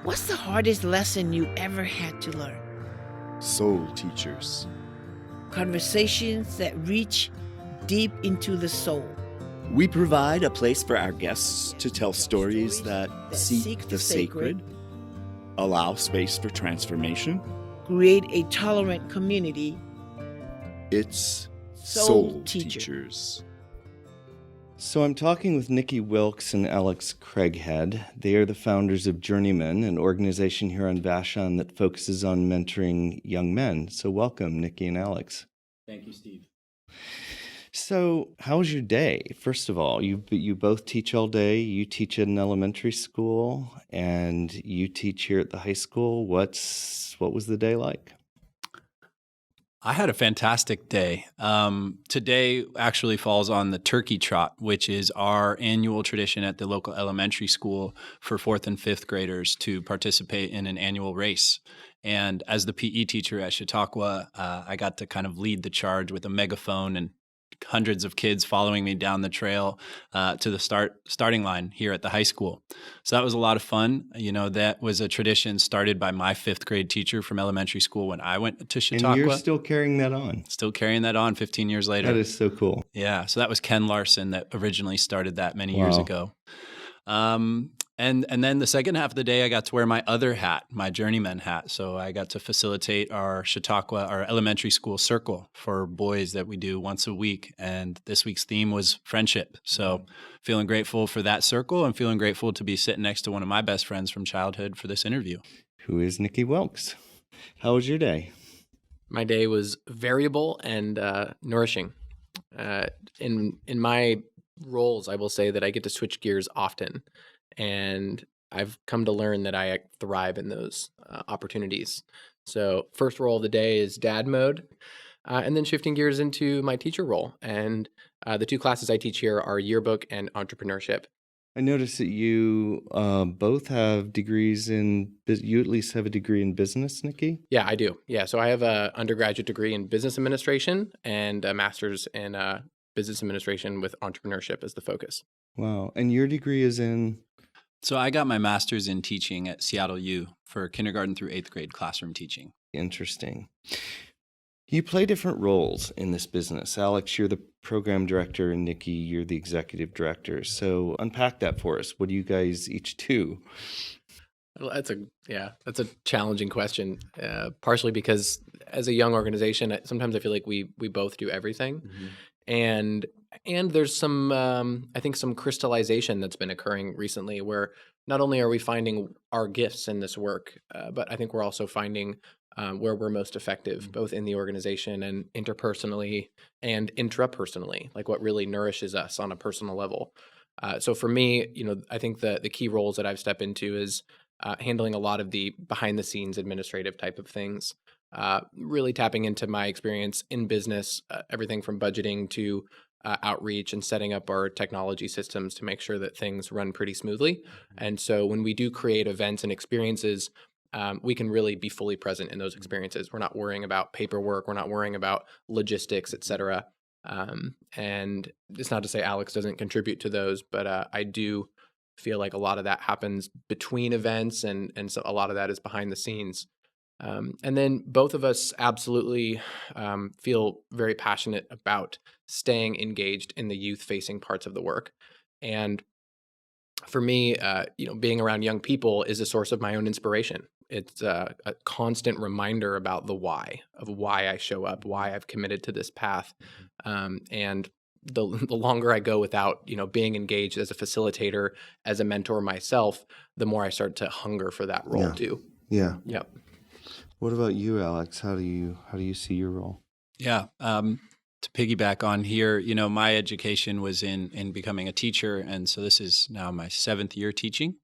What's the hardest lesson you ever had to learn? Soul teachers. Conversations that reach deep into the soul. We provide a place for our guests to tell stories that seek the sacred, allow space for transformation. Create a tolerant community. It's Soul Soul Teacher. Teachers. So I'm talking with Nikki Wilkes and Alex Craighead. They are the founders of Journeymen, an organization here on Vashon that focuses on mentoring young men. So welcome, Nikki and Alex. Thank you, Steve. So how was your day? First of all, you both teach all day. You teach at an elementary school, and you teach here at the high school. What was the day like? I had a fantastic day. Today actually falls on the Turkey Trot, which is our annual tradition at the local elementary school for 4th and 5th graders to participate in an annual race. And as the PE teacher at Chautauqua, I got to kind of lead the charge with a megaphone and hundreds of kids following me down the trail to the starting line here at the high school. So that was a lot of fun. You know, that was a tradition started by my 5th grade teacher from elementary school when I went to Chautauqua. And you're still carrying that on. Still carrying that on 15 years later. That is so cool. Yeah. So that was Ken Larson that originally started that many years ago. And then the second half of the day, I got to wear my other hat, my Journeyman hat. So I got to facilitate our Chautauqua, our elementary school circle for boys that we do once a week. And this week's theme was friendship. So feeling grateful for that circle and feeling grateful to be sitting next to one of my best friends from childhood for this interview. Who is Nikki Wilkes? How was your day? My day was variable and nourishing. In my roles, I will say that I get to switch gears often. And I've come to learn that I thrive in those opportunities. So first role of the day is dad mode, and then shifting gears into my teacher role. And the two classes I teach here are yearbook and entrepreneurship. I noticed that you both have degrees in, you at least have a degree in business, Nikki? Yeah, I do. Yeah, so I have an undergraduate degree in business administration and a master's in business administration with entrepreneurship as the focus. Wow. And your degree is in? So I got my master's in teaching at Seattle U for kindergarten through 8th grade classroom teaching. Interesting. You play different roles in this business. Alex, you're the program director, and Nikki, you're the executive director. So unpack that for us. What do you guys each do? Well, that's a challenging question. Partially because as a young organization, sometimes I feel like we both do everything. Mm-hmm. And there's some, I think, some crystallization that's been occurring recently where not only are we finding our gifts in this work, but I think we're also finding where we're most effective, both in the organization and interpersonally and intrapersonally, like what really nourishes us on a personal level. So for me, I think the key roles that I've stepped into is handling a lot of the behind the scenes administrative type of things. Really tapping into my experience in business, everything from budgeting to outreach and setting up our technology systems to make sure that things run pretty smoothly. And so when we do create events and experiences, we can really be fully present in those experiences. We're not worrying about paperwork. We're not worrying about logistics, et cetera. And it's not to say Alex doesn't contribute to those, but I do feel like a lot of that happens between events, and so a lot of that is behind the scenes. And then both of us absolutely feel very passionate about staying engaged in the youth-facing parts of the work. And for me, being around young people is a source of my own inspiration. It's a constant reminder about the why of why I show up, why I've committed to this path. And the longer I go without, being engaged as a facilitator, as a mentor myself, the more I start to hunger for that role too. Yeah. Yep. What about you, Alex? How do you see your role? Yeah. To piggyback on here, my education was in becoming a teacher. And so this is now my 7th year teaching.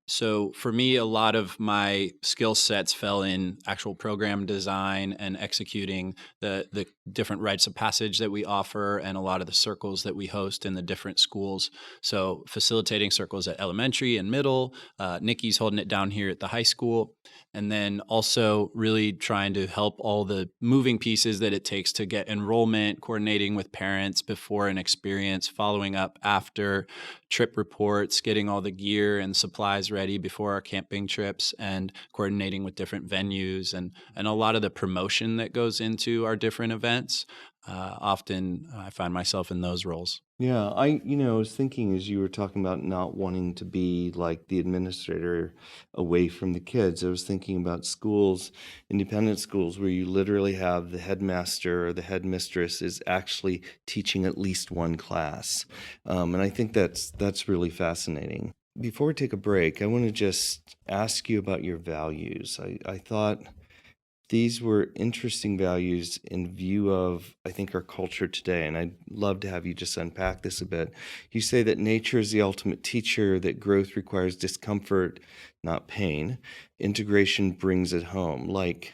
So for me, a lot of my skill sets fell in actual program design and executing the different rites of passage that we offer and a lot of the circles that we host in the different schools. So facilitating circles at elementary and middle, Nikki's holding it down here at the high school. And then also really trying to help all the moving pieces that it takes to get enrollment, coordinating with parents before an experience, following up after, trip reports, getting all the gear gear and supplies ready before our camping trips, and coordinating with different venues, and a lot of the promotion that goes into our different events. Often I find myself in those roles. Yeah, was thinking as you were talking about not wanting to be like the administrator away from the kids, I was thinking about schools, independent schools, where you literally have the headmaster or the headmistress is actually teaching at least one class. And I think that's really fascinating. Before we take a break, I want to just ask you about your values. I thought these were interesting values in view of, I think, our culture today. And I'd love to have you just unpack this a bit. You say that nature is the ultimate teacher, that growth requires discomfort, not pain. Integration brings it home. Like,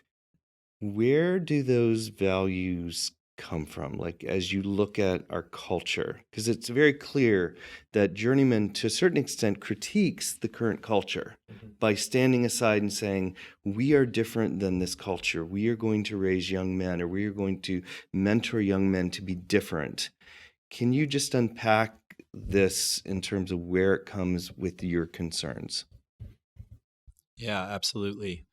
where do those values come from? Like, as you look at our culture, because it's very clear that Journeyman, to a certain extent, critiques the current culture by standing aside and saying, we are different than this culture. We are going to raise young men, or we are going to mentor young men to be different. Can you just unpack this in terms of where it comes with your concerns? Yeah, absolutely.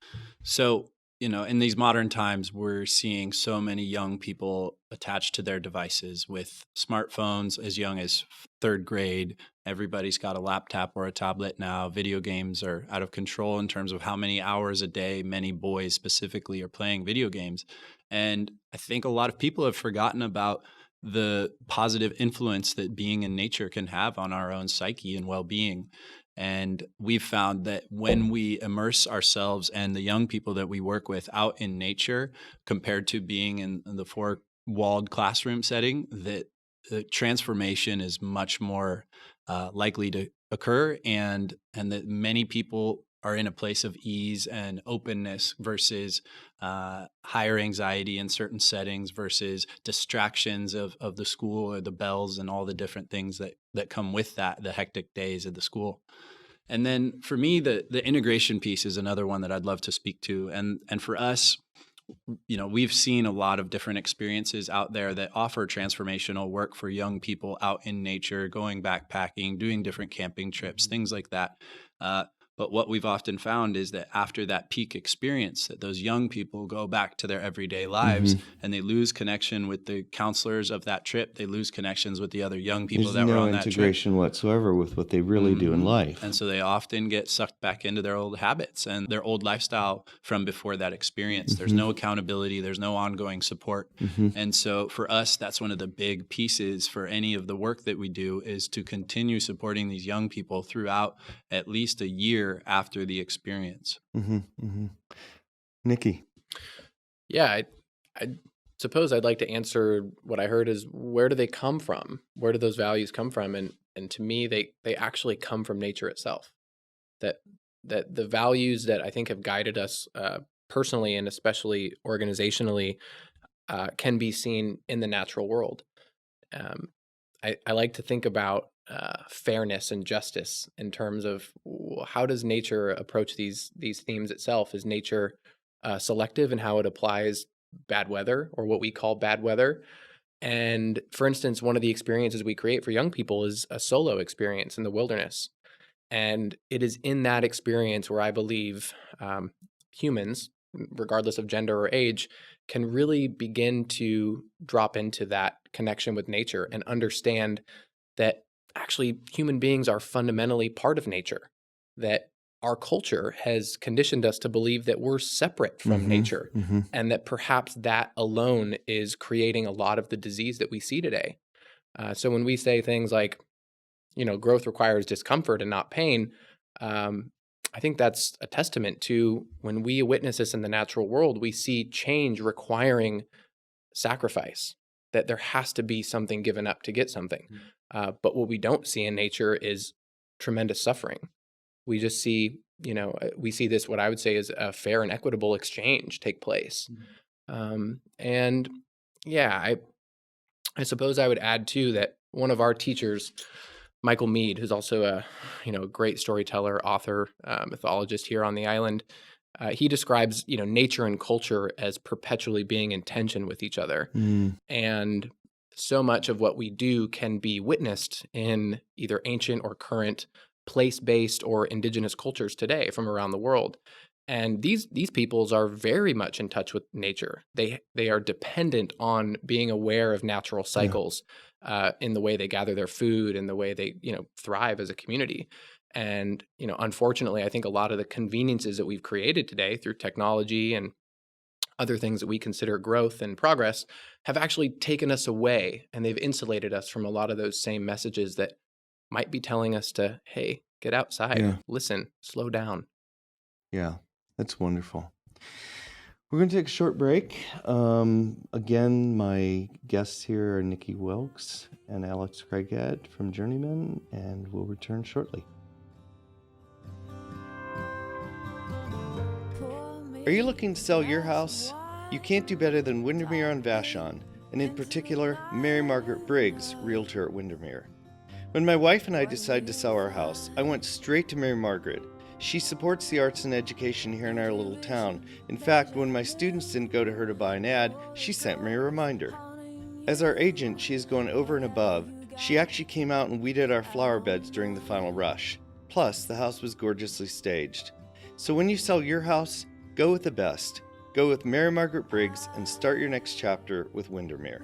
So, in these modern times, we're seeing so many young people attached to their devices with smartphones as young as third grade. Everybody's got a laptop or a tablet now. Video games are out of control in terms of how many hours a day many boys specifically are playing video games. And I think a lot of people have forgotten about the positive influence that being in nature can have on our own psyche and well-being. And we've found that when we immerse ourselves and the young people that we work with out in nature, compared to being in the four-walled classroom setting, that the transformation is much more likely to occur, and that many people are in a place of ease and openness versus higher anxiety in certain settings, versus distractions of the school or the bells and all the different things that come with that, the hectic days of the school. And then for me, the integration piece is another one that I'd love to speak to. And for us, we've seen a lot of different experiences out there that offer transformational work for young people out in nature, going backpacking, doing different camping trips, things like that. But what we've often found is that after that peak experience, that those young people go back to their everyday lives and they lose connection with the counselors of that trip. They lose connections with the other young people There's that were no on that trip. integration whatsoever with what they really do in life. And so they often get sucked back into their old habits and their old lifestyle from before that experience. There's no accountability. There's no ongoing support. And so for us, that's one of the big pieces for any of the work that we do, is to continue supporting these young people throughout at least a year after the experience. Nikki. Yeah, I suppose I'd like to answer what I heard is, where do they come from? Where do those values come from? And to me, they actually come from nature itself. That the values that I think have guided us personally and especially organizationally can be seen in the natural world. I like to think about fairness and justice in terms of how does nature approach these themes itself? Is nature selective in how it applies bad weather, or what we call bad weather? And for instance, one of the experiences we create for young people is a solo experience in the wilderness. And it is in that experience where I believe humans, regardless of gender or age, can really begin to drop into that connection with nature and understand that actually human beings are fundamentally part of nature, that our culture has conditioned us to believe that we're separate from nature, and that perhaps that alone is creating a lot of the disease that we see today. So when we say things like, growth requires discomfort and not pain, I think that's a testament to, when we witness this in the natural world, we see change requiring sacrifice, that there has to be something given up to get something. But what we don't see in nature is tremendous suffering. We just see, we see this, what I would say is a fair and equitable exchange take place. And yeah, I suppose I would add too that one of our teachers, Michael Mead, who's also a great storyteller, author, mythologist here on the island, he describes nature and culture as perpetually being in tension with each other. And so much of what we do can be witnessed in either ancient or current place-based or indigenous cultures today from around the world. And these peoples are very much in touch with nature. They are dependent on being aware of natural cycles in the way they gather their food and the way they thrive as a community. And unfortunately, I think a lot of the conveniences that we've created today through technology and other things that we consider growth and progress have actually taken us away, and they've insulated us from a lot of those same messages that might be telling us to, hey, get outside, listen, slow down. Yeah, that's wonderful. We're going to take a short break. Again, my guests here are Nikki Wilkes and Alex Craighead from Journeymen, and we'll return shortly. Are you looking to sell your house? You can't do better than Windermere on Vashon, and in particular, Mary Margaret Briggs, realtor at Windermere. When my wife and I decided to sell our house, I went straight to Mary Margaret. She supports the arts and education here in our little town. In fact, when my students didn't go to her to buy an ad, she sent me a reminder. As our agent, she has gone over and above. She actually came out and weeded our flower beds during the final rush. Plus, the house was gorgeously staged. So when you sell your house, go with the best. Go with Mary Margaret Briggs and start your next chapter with Windermere.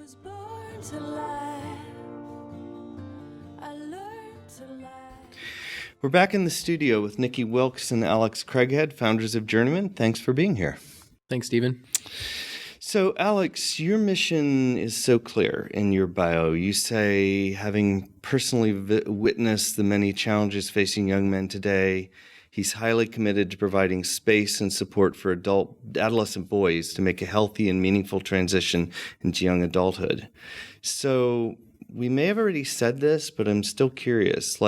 We're back in the studio with Nikki Wilkes and Alex Craighead, founders of Journeymen. Thanks for being here. Thanks, Stephen. So, Alex, your mission is so clear in your bio. You say, having personally witnessed the many challenges facing young men today, he's highly committed to providing space and support for adolescent boys to make a healthy and meaningful transition into young adulthood. So, we may have already said this, but I'm still curious.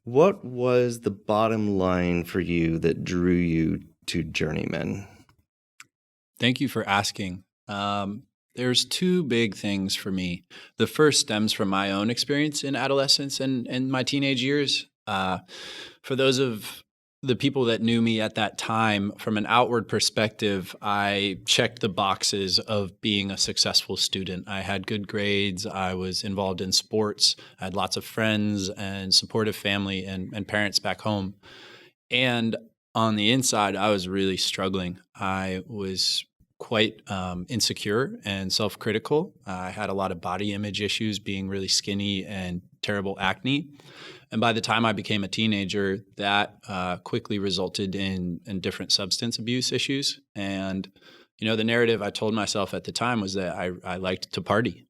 What was the bottom line for you that drew you to Journeymen? Thank you for asking. There's two big things for me. The first stems from my own experience in adolescence and my teenage years. For those of the people that knew me at that time, from an outward perspective, I checked the boxes of being a successful student. I had good grades. I was involved in sports. I had lots of friends and supportive family and parents back home. And on the inside, I was really struggling. I was quite insecure and self-critical. I had a lot of body image issues, being really skinny and terrible acne. And by the time I became a teenager, that quickly resulted in different substance abuse issues. And, the narrative I told myself at the time was that I liked to party.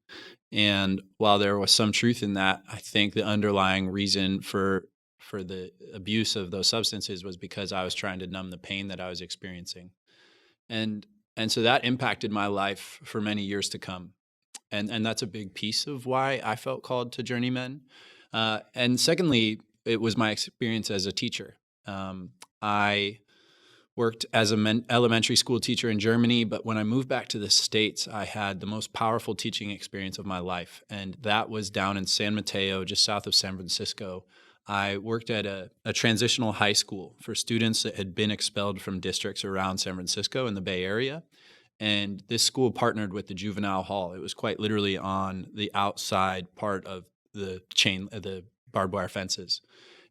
And while there was some truth in that, I think the underlying reason for the abuse of those substances was because I was trying to numb the pain that I was experiencing. And so that impacted my life for many years to come. And that's a big piece of why I felt called to Journeymen. And secondly, it was my experience as a teacher. I worked as an elementary school teacher in Germany, but when I moved back to the States, I had the most powerful teaching experience of my life. And that was down in San Mateo, just south of San Francisco. I worked at a transitional high school for students that had been expelled from districts around San Francisco in the Bay Area. And this school partnered with the juvenile hall. It was quite literally on the outside part of the barbed wire fences.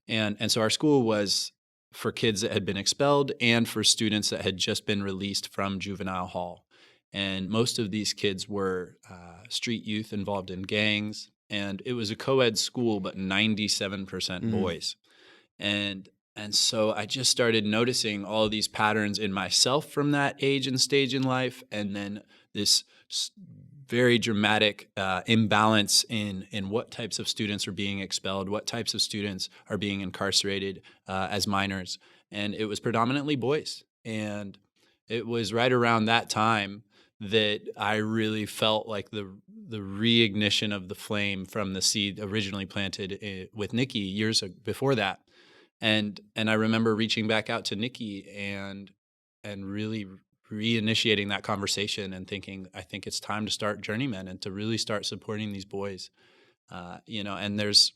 And so our school was for kids that had been expelled and for students that had just been released from juvenile hall. And most of these kids were street youth involved in gangs. And it was a co-ed school, but 97% boys. And so I just started noticing all of these patterns in myself from that age and stage in life, and then this very dramatic imbalance in what types of students are being expelled, what types of students are being incarcerated as minors. And it was predominantly boys. And it was right around that time that I really felt like the reignition of the flame from the seed originally planted with Nikki years before that. And I remember reaching back out to Nikki and really reinitiating that conversation and thinking, I think it's time to start Journeymen and to really start supporting these boys. And there's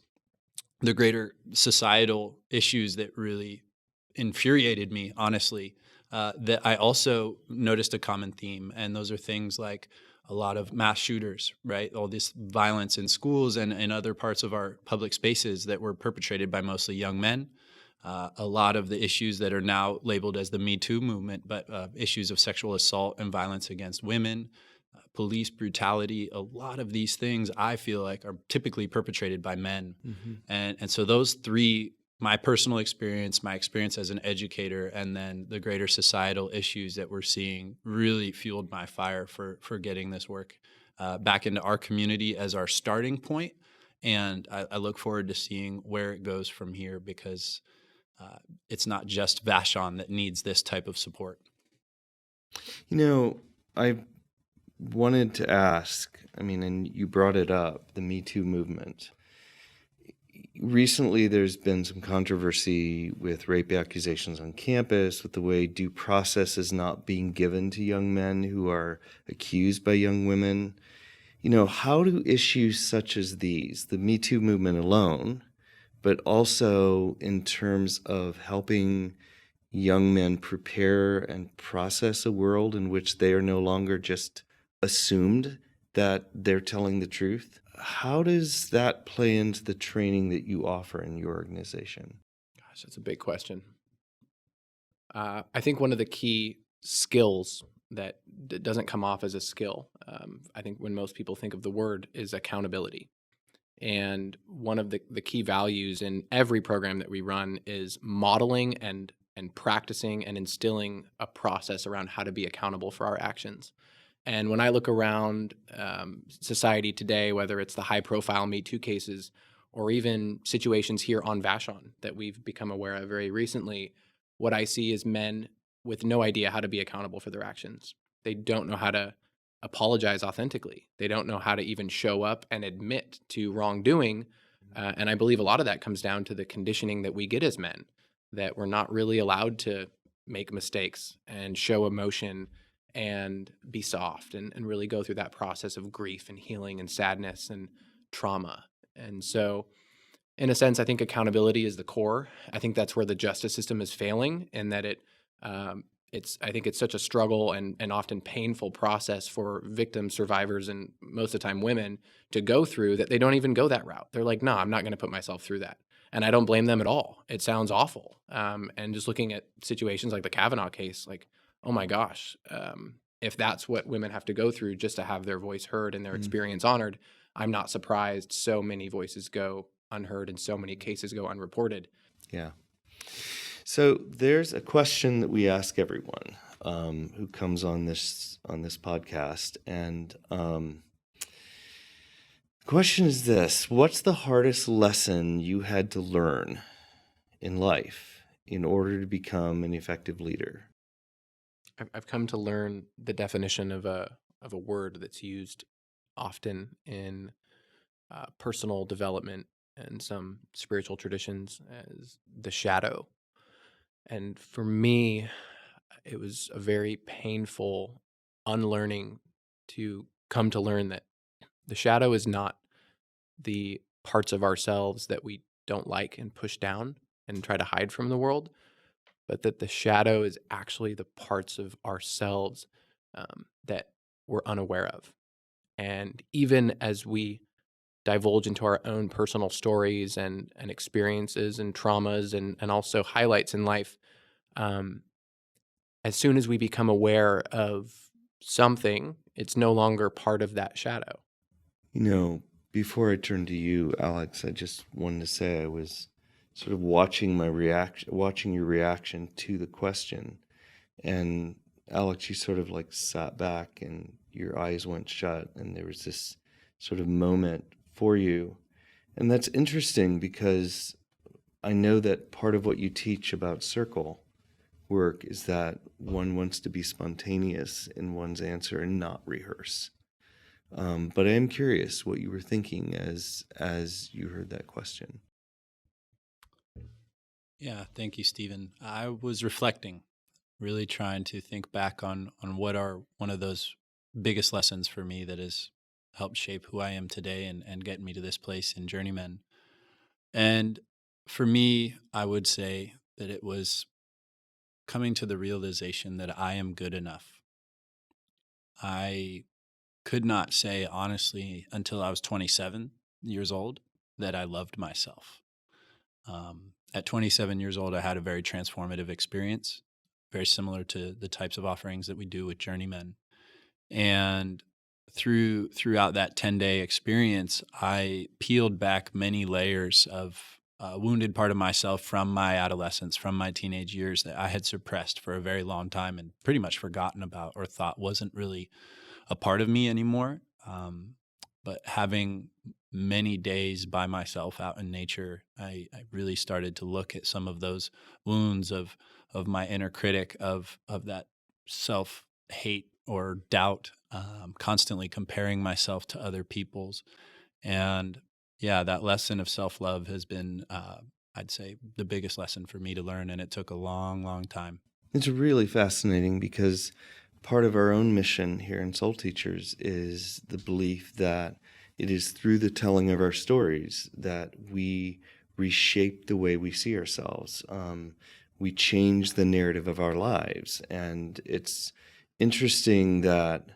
the greater societal issues that really infuriated me, honestly, that I also noticed a common theme. And those are things like a lot of mass shooters, right? All this violence in schools and in other parts of our public spaces that were perpetrated by mostly young men. A lot of the issues that are now labeled as the Me Too movement, but issues of sexual assault and violence against women, police brutality, a lot of these things I feel like are typically perpetrated by men. And so those three, my personal experience, my experience as an educator, and then the greater societal issues that we're seeing really fueled my fire for getting this work back into our community as our starting point. And I look forward to seeing where it goes from here, because it's not just Vashon that needs this type of support. I wanted to ask, and you brought it up, the Me Too movement. Recently, there's been some controversy with rape accusations on campus, with the way due process is not being given to young men who are accused by young women. How do issues such as these, the Me Too movement alone, but also in terms of helping young men prepare and process a world in which they are no longer just assumed that they're telling the truth, how does that play into the training that you offer in your organization? Gosh, that's a big question. I think one of the key skills that doesn't come off as a skill, I think when most people think of the word, is accountability. And one of the key values in every program that we run is modeling and practicing and instilling a process around how to be accountable for our actions. And when I look around society today, whether it's the high-profile Me Too cases or even situations here on Vashon that we've become aware of very recently, what I see is men with no idea how to be accountable for their actions. They don't know how to apologize authentically. They don't know how to even show up and admit to wrongdoing. And I believe a lot of that comes down to the conditioning that we get as men, that we're not really allowed to make mistakes and show emotion and be soft and really go through that process of grief and healing and sadness and trauma. And so, in a sense, I think accountability is the core. I think that's where the justice system is failing, in that I think it's such a struggle and often painful process for victims, survivors, and most of the time women to go through, that they don't even go that route. They're like, no, I'm not going to put myself through that. And I don't blame them at all. It sounds awful. And just looking at situations like the Kavanaugh case, like, oh my gosh, if that's what women have to go through just to have their voice heard and their experience honored, I'm not surprised so many voices go unheard and so many cases go unreported. Yeah. So there's a question that we ask everyone who comes on this podcast, and the question is this: what's the hardest lesson you had to learn in life in order to become an effective leader? I've come to learn the definition of a word that's used often in personal development and some spiritual traditions as the shadow. And for me, it was a very painful unlearning to come to learn that the shadow is not the parts of ourselves that we don't like and push down and try to hide from the world, but that the shadow is actually the parts of ourselves that we're unaware of. And even as we divulge into our own personal stories and experiences and traumas and also highlights in life, as soon as we become aware of something, it's no longer part of that shadow. Before I turn to you, Alex, I just wanted to say I was sort of watching your reaction to the question. And Alex, you sort of like sat back and your eyes went shut, and there was this sort of moment for you. And that's interesting, because I know that part of what you teach about circle work is that one wants to be spontaneous in one's answer and not rehearse. But I am curious what you were thinking as you heard that question. Yeah, thank you, Stephen. I was reflecting, really trying to think back on what are one of those biggest lessons for me that has helped shape who I am today and get me to this place in Journeymen. And for me, I would say that it was coming to the realization that I am good enough. I could not say honestly until I was 27 years old that I loved myself. At 27 years old, I had a very transformative experience, very similar to the types of offerings that we do with Journeymen. And throughout that 10-day experience, I peeled back many layers of a wounded part of myself from my adolescence, from my teenage years that I had suppressed for a very long time and pretty much forgotten about or thought wasn't really a part of me anymore. But having many days by myself out in nature, I really started to look at some of those wounds of my inner critic, of that self-hate or doubt, constantly comparing myself to other people's. And yeah, that lesson of self-love has been, I'd say, the biggest lesson for me to learn, and it took a long, long time. It's really fascinating because part of our own mission here in Soul Teachers is the belief that it is through the telling of our stories that we reshape the way we see ourselves. We change the narrative of our lives. And it's interesting that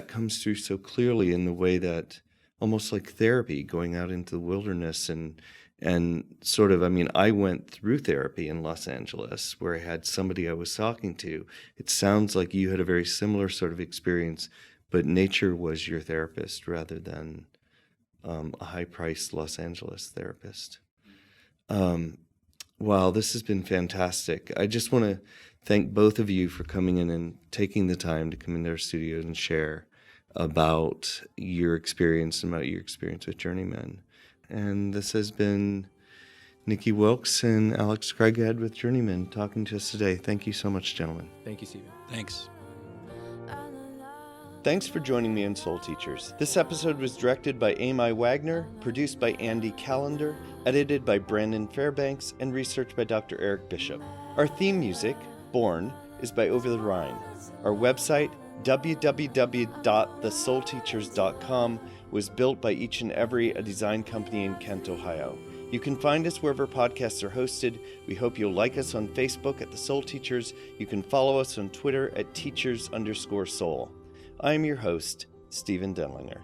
comes through so clearly in the way that almost like therapy, going out into the wilderness and sort of, I mean, I went through therapy in Los Angeles where I had somebody I was talking to. It sounds like you had a very similar sort of experience, but nature was your therapist rather than a high-priced Los Angeles therapist. Wow, this has been fantastic. I just want to thank both of you for coming in and taking the time to come into our studio and share about your experience and about your experience with Journeymen. And this has been Nikki Wilkes and Alex Craighead with Journeymen talking to us today. Thank you so much, gentlemen. Thank you, Stephen. Thanks. Thanks for joining me on Soul Teachers. This episode was directed by Amy Wagner, produced by Andy Callender, edited by Brandon Fairbanks, and researched by Dr. Eric Bishop. Our theme music, Born, is by Over the Rhine. Our website, www.thesoulteachers.com, was built by Each and Every, a design company in Kent, Ohio. You can find us wherever podcasts are hosted. We hope you'll like us on Facebook at The Soul Teachers. You can follow us on Twitter at teachers_soul. I am your host, Stephen Denlinger.